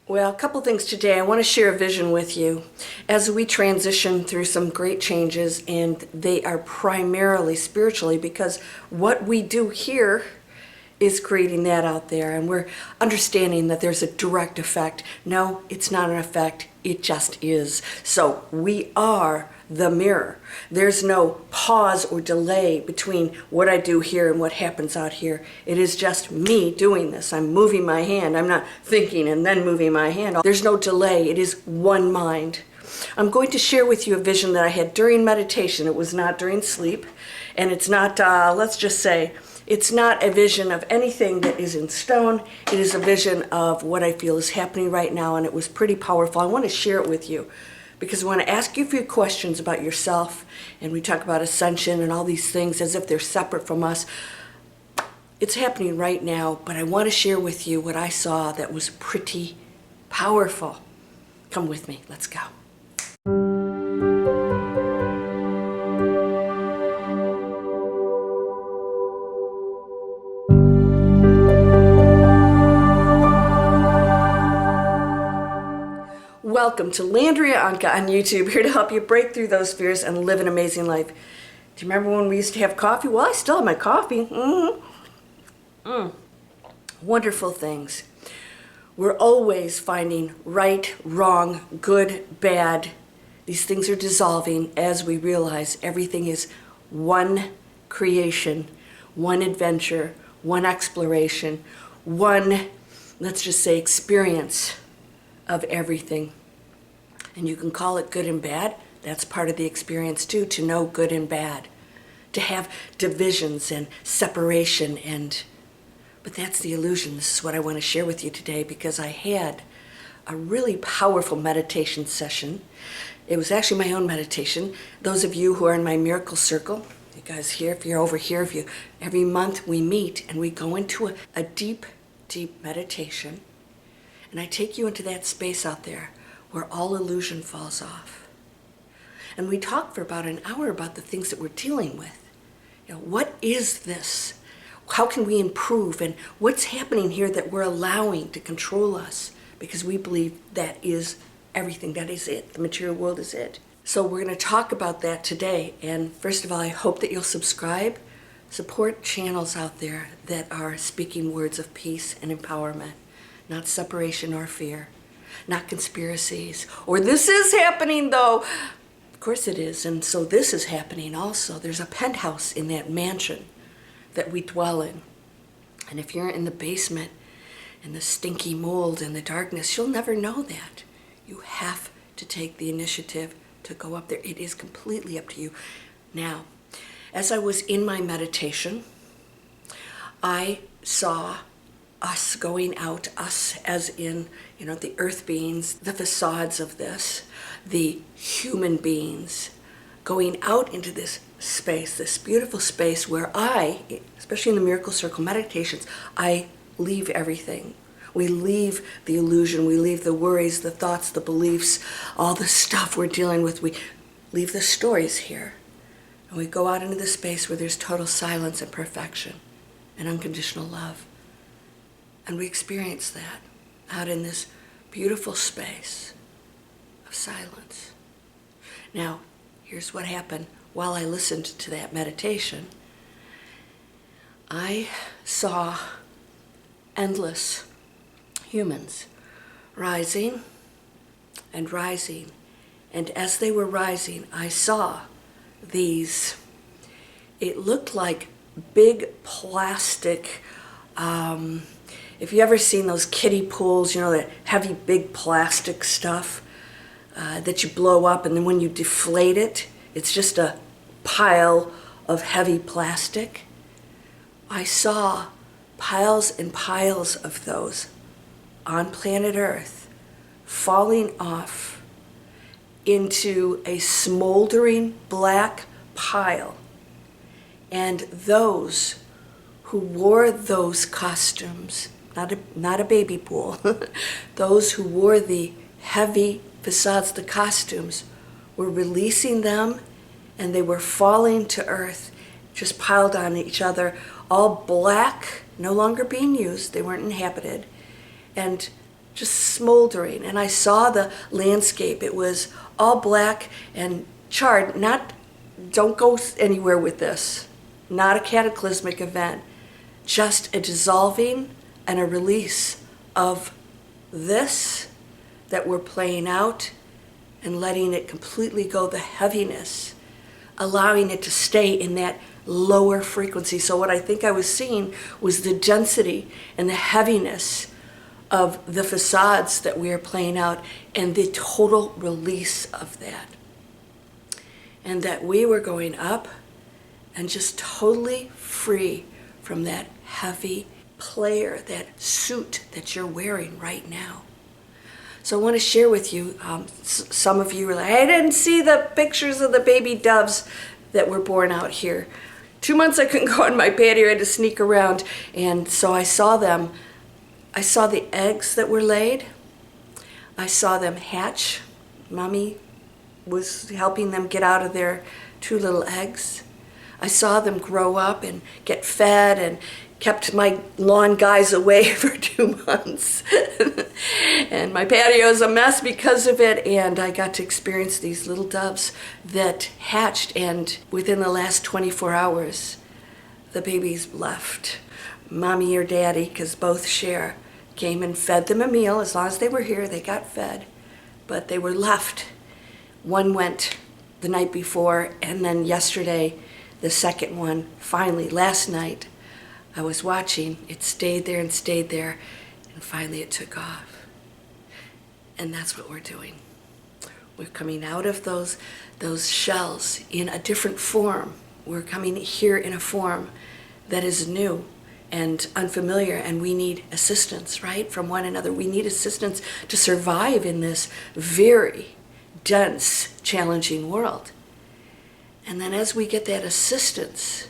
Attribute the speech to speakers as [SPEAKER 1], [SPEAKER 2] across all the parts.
[SPEAKER 1] Well, a couple things today. I want to share a vision with you as we transition through some great changes, and they are primarily spiritually because what we do here is creating that out there, and we're understanding that there's a direct effect. No, it's not an effect, it just is. So we are the mirror. There's no pause or delay between what I do here and what happens out here. It is just me doing this. I'm moving my hand. I'm not thinking and then moving my hand. There's no delay. It is one mind. I'm going to share with you a vision that I had during meditation. It was not during sleep, and it's not, let's just say, it's not a vision of anything that is in stone. It is a vision of what I feel is happening right now, and it was pretty powerful. I want to share it with you because I want to ask you a few questions about yourself, and we talk about ascension and all these things as if they're separate from us. It's happening right now, but I want to share with you what I saw that was pretty powerful. Come with me. Let's go. Welcome to Landria Onkka on YouTube, here to help you break through those fears and live an amazing life. Do you remember when we used to have coffee? Well, I still have my coffee. Wonderful things. We're always finding right, wrong, good, bad. These things are dissolving as we realize everything is one creation, one adventure, one exploration, one, let's just say, experience of everything. And you can call it good and bad. That's part of the experience too, to know good and bad, to have divisions and separation, but that's the illusion. This is what I want to share with you today because I had a really powerful meditation session. It was actually my own meditation. Those of you who are in my miracle circle, you guys here, if you're over here, every month we meet and we go into a deep, deep meditation. And I take you into that space out there where all illusion falls off. And we talk for about an hour about the things that we're dealing with. What is this? How can we improve? And what's happening here that we're allowing to control us? Because we believe that is everything. That is it. The material world is it. So we're going to talk about that today. And first of all, I hope that you'll subscribe. Support channels out there that are speaking words of peace and empowerment. Not separation or fear, not conspiracies, or this is happening though. Of course it is, and so this is happening also. There's a penthouse in that mansion that we dwell in. And if you're in the basement and the stinky mold and the darkness, you'll never know that. You have to take the initiative to go up there. It is completely up to you. Now, as I was in my meditation, I saw us going out, us as in, the earth beings, the facades of this, the human beings, going out into this space, this beautiful space where I, especially in the Miracle Circle meditations, I leave everything. We leave the illusion, we leave the worries, the thoughts, the beliefs, all the stuff we're dealing with. We leave the stories here. And we go out into the space where there's total silence and perfection and unconditional love. And we experience that out in this beautiful space of silence. Now, here's what happened while I listened to that meditation. I saw endless humans rising and rising. And as they were rising, I saw these, it looked like big plastic, if you ever seen those kiddie pools, that heavy big plastic stuff that you blow up, and then when you deflate it, it's just a pile of heavy plastic. I saw piles and piles of those on planet Earth falling off into a smoldering black pile. And those who wore those costumes, not a baby pool, those who wore the heavy facades, the costumes, were releasing them, and they were falling to earth, just piled on each other, all black, no longer being used, they weren't inhabited, and just smoldering. And I saw the landscape. It was all black and charred. Don't go anywhere with this. Not a cataclysmic event. Just a dissolving and a release of this that we're playing out and letting it completely go, the heaviness, allowing it to stay in that lower frequency. So what I think I was seeing was the density and the heaviness of the facades that we are playing out and the total release of that. And that we were going up and just totally free from that heavy player, that suit that you're wearing right now. So I want to share with you, some of you were like, I didn't see the pictures of the baby doves that were born out here. 2 months I couldn't go on my patio, I had to sneak around, and so I saw them. I saw the eggs that were laid. I saw them hatch. Mommy was helping them get out of their 2 little eggs. I saw them grow up and get fed and kept my lawn guys away for 2 months. And my patio is a mess because of it, and I got to experience these little doves that hatched, and within the last 24 hours, the babies left. Mommy or daddy, because both share, came and fed them a meal. As long as they were here, they got fed, but they were left. One went the night before, and then yesterday, the second one, finally, last night, I was watching, it stayed there, and finally it took off. And that's what we're doing. We're coming out of those shells in a different form. We're coming here in a form that is new and unfamiliar, and we need assistance, right, from one another. We need assistance to survive in this very dense, challenging world. And then as we get that assistance,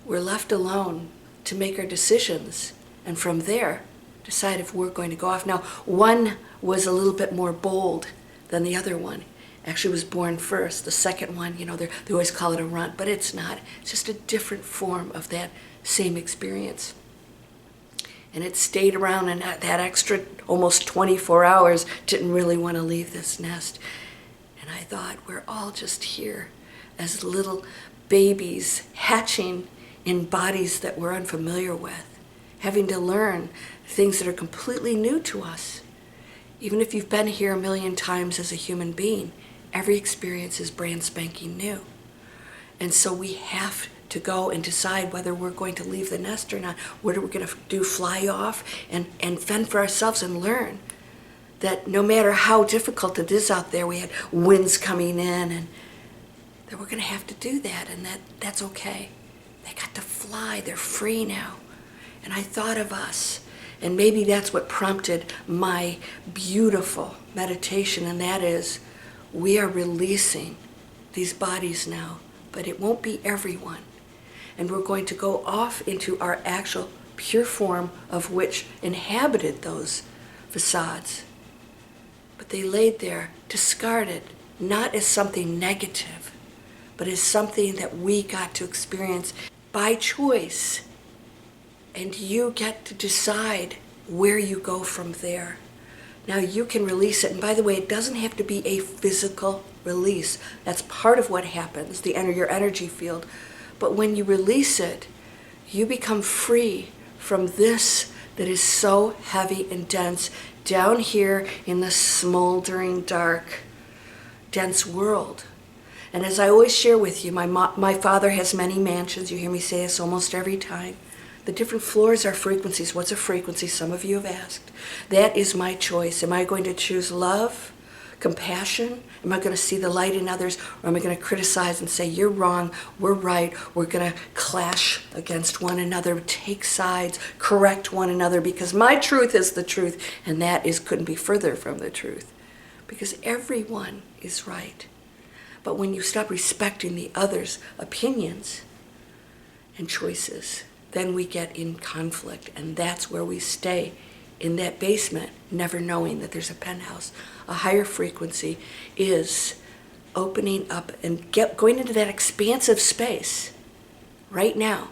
[SPEAKER 1] we're left alone to make our decisions, and from there, decide if we're going to go off. Now, one was a little bit more bold than the other one. Actually was born first. The second one, they always call it a runt, but it's not. It's just a different form of that same experience. And it stayed around, and that extra almost 24 hours didn't really want to leave this nest. And I thought, we're all just here as little babies hatching in bodies that we're unfamiliar with, having to learn things that are completely new to us. Even if you've been here a million times as a human being, every experience is brand spanking new. And so we have to go and decide whether we're going to leave the nest or not. What are we going to do, fly off and fend for ourselves and learn that no matter how difficult it is out there, we had winds coming in, and that we're going to have to do that, and that's okay. They got to fly, they're free now. And I thought of us, and maybe that's what prompted my beautiful meditation, and that is, we are releasing these bodies now, but it won't be everyone. And we're going to go off into our actual pure form of which inhabited those facades. But they laid there, discarded, not as something negative, but as something that we got to experience by choice. And you get to decide where you go from there. Now you can release it. And by the way, it doesn't have to be a physical release. That's part of what happens, your energy field. But when you release it, you become free from this that is so heavy and dense down here in the smoldering, dark, dense world. And as I always share with you, my father has many mansions. You hear me say this almost every time. The different floors are frequencies. What's a frequency? Some of you have asked. That is my choice. Am I going to choose love, compassion? Am I going to see the light in others? Or am I going to criticize and say, you're wrong, we're right, we're going to clash against one another, take sides, correct one another, because my truth is the truth, and that couldn't be further from the truth. Because everyone is right. But when you stop respecting the other's opinions and choices, then we get in conflict, and that's where we stay in that basement, never knowing that there's a penthouse. A higher frequency is opening up and going into that expansive space right now,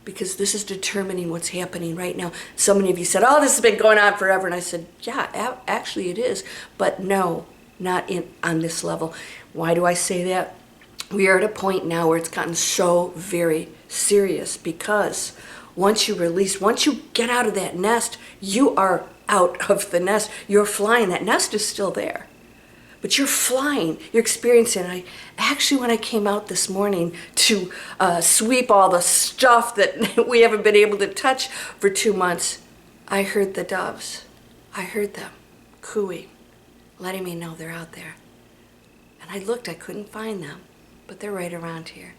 [SPEAKER 1] because this is determining what's happening right now. So many of you said, oh, this has been going on forever. And I said, yeah, actually it is. But no, not on this level. Why do I say that? We are at a point now where it's gotten so very serious, because once you release, once you get out of that nest, you are out of the nest. You're flying. That nest is still there, but you're flying. You're experiencing it. Actually, when I came out this morning to sweep all the stuff that we haven't been able to touch for 2 months, I heard the doves. I heard them cooing, letting me know they're out there. And I looked, I couldn't find them, but they're right around here.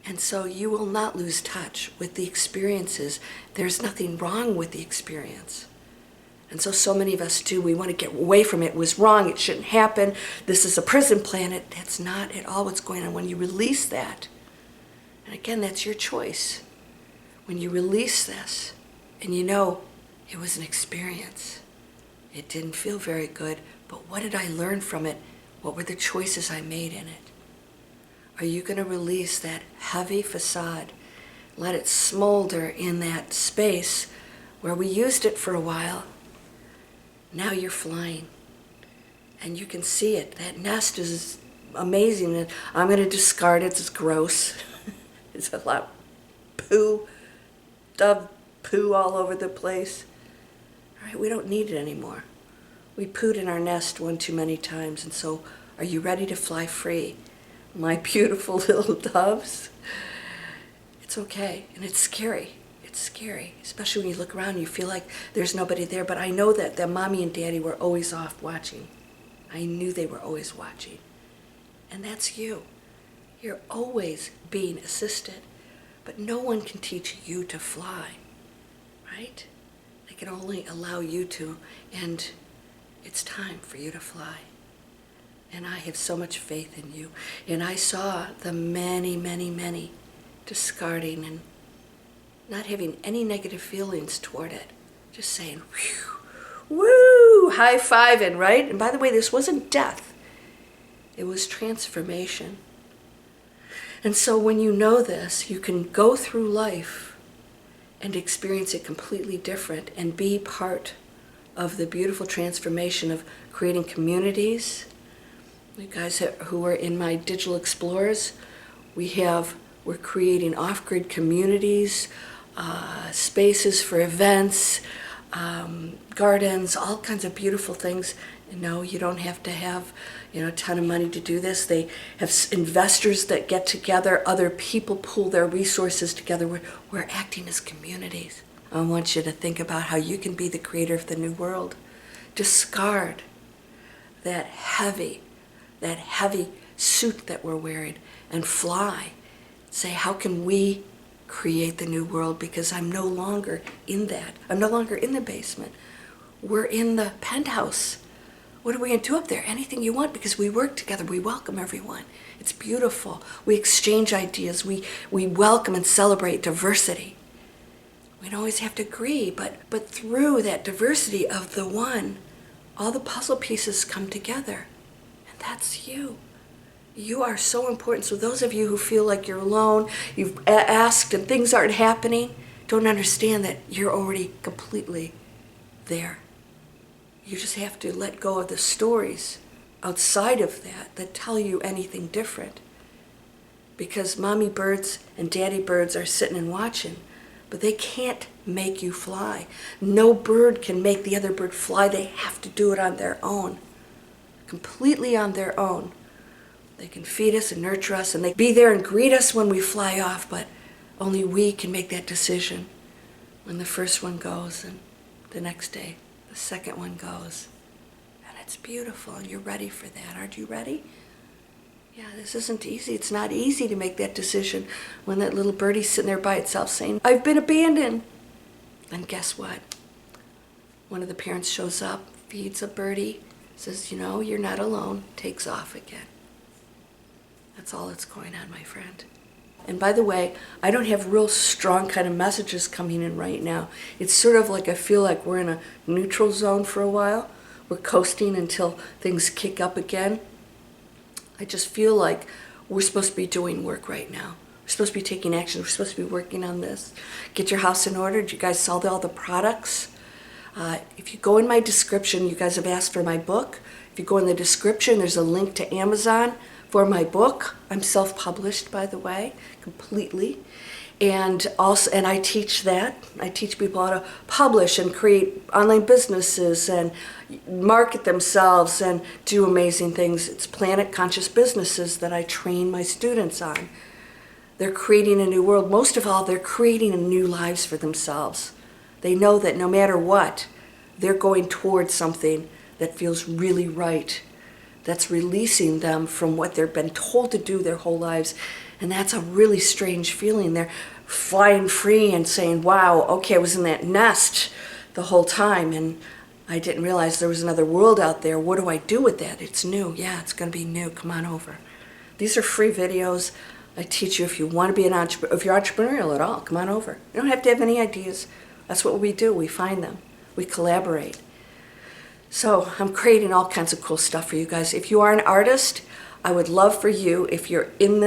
[SPEAKER 1] And so you will not lose touch with the experiences. There's nothing wrong with the experience. And so many of us do. We want to get away from it. It was wrong. It shouldn't happen. This is a prison planet. That's not at all what's going on. When you release that, and again, that's your choice. When you release this, and you know it was an experience. It didn't feel very good, but what did I learn from it? What were the choices I made in it? Are you going to release that heavy facade? Let it smolder in that space where we used it for a while. Now you're flying. And you can see it. That nest is amazing. And I'm going to discard it. It's gross. It's a lot of poo, dove poo all over the place. All right, we don't need it anymore. We pooed in our nest one too many times. And so are you ready to fly free? My beautiful little doves. It's okay, and it's scary. It's scary, especially when you look around and you feel like there's nobody there. But I know that mommy and daddy were always off watching. I knew they were always watching. And that's you. You're always being assisted. But no one can teach you to fly, right? They can only allow you to, and it's time for you to fly. And I have so much faith in you. And I saw the many, many, many discarding and not having any negative feelings toward it. Just saying, whew, woo, high-fiving, right? And by the way, this wasn't death. It was transformation. And so when you know this, you can go through life and experience it completely different and be part of the beautiful transformation of creating communities. You guys who are in my Digital Explorers, we're creating off-grid communities, spaces for events, gardens, all kinds of beautiful things. No, you don't have to have a ton of money to do this. They have investors that get together, other people pool their resources together. We're acting as communities. I want you to think about how you can be the creator of the new world. Discard that heavy suit that we're wearing and fly. Say, how can we create the new world? Because I'm no longer in that. I'm no longer in the basement. We're in the penthouse. What are we going to do up there? Anything you want, because we work together. We welcome everyone. It's beautiful. We exchange ideas. We welcome and celebrate diversity. We don't always have to agree, but through that diversity of the one, all the puzzle pieces come together. And that's you. You are so important. So those of you who feel like you're alone, you've asked and things aren't happening, don't understand that you're already completely there. You just have to let go of the stories outside of that tell you anything different. Because mommy birds and daddy birds are sitting and watching, but they can't make you fly. No bird can make the other bird fly. They have to do it on their own, completely on their own. They can feed us and nurture us, and they be there and greet us when we fly off, but only we can make that decision when the first one goes, and the next day the second one goes. And it's beautiful, and you're ready for that. Aren't you ready? Yeah, this isn't easy. It's not easy to make that decision when that little birdie's sitting there by itself saying, I've been abandoned. And guess what? One of the parents shows up, feeds a birdie, says, you're not alone, takes off again. That's all that's going on, my friend. And by the way, I don't have real strong kind of messages coming in right now. It's sort of like I feel like we're in a neutral zone for a while. We're coasting until things kick up again. I just feel like we're supposed to be doing work right now. We're supposed to be taking action. We're supposed to be working on this. Get your house in order. Do you guys sell all the products? If you go in my description, you guys have asked for my book. If you go in the description, there's a link to Amazon for my book. I'm self-published, by the way, completely. And I teach that. I teach people how to publish and create online businesses and market themselves and do amazing things. It's Planet Conscious Businesses that I train my students on. They're creating a new world. Most of all, they're creating new lives for themselves. They know that no matter what, they're going towards something that feels really right, that's releasing them from what they've been told to do their whole lives. And that's a really strange feeling. They're flying free and saying, wow, okay, I was in that nest the whole time and I didn't realize there was another world out there. What do I do with that? It's new. Yeah, it's going to be new. Come on over. These are free videos. I teach you if you want to be an entrepreneur, if you're entrepreneurial at all, come on over. You don't have to have any ideas. That's what we do. We find them. We collaborate. So I'm creating all kinds of cool stuff for you guys. If you are an artist, I would love for you, if you're in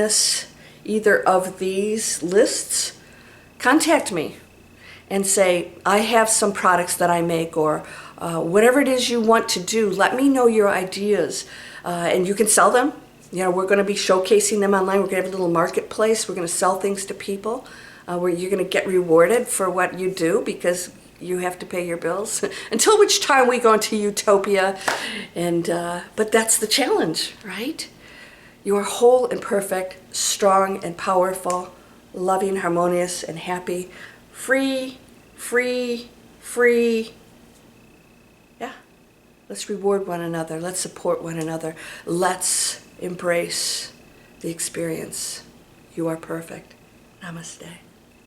[SPEAKER 1] either of these lists, contact me and say, I have some products that I make, or whatever it is you want to do, let me know your ideas. And you can sell them. You know, we're going to be showcasing them online. We're going to have a little marketplace. We're going to sell things to people where you're going to get rewarded for what you do, because you have to pay your bills. Until which time we go into utopia. But that's the challenge, right? You are whole and perfect, strong and powerful, loving, harmonious and happy, free, free, free. Yeah. Let's reward one another. Let's support one another. Let's embrace the experience. You are perfect. Namaste.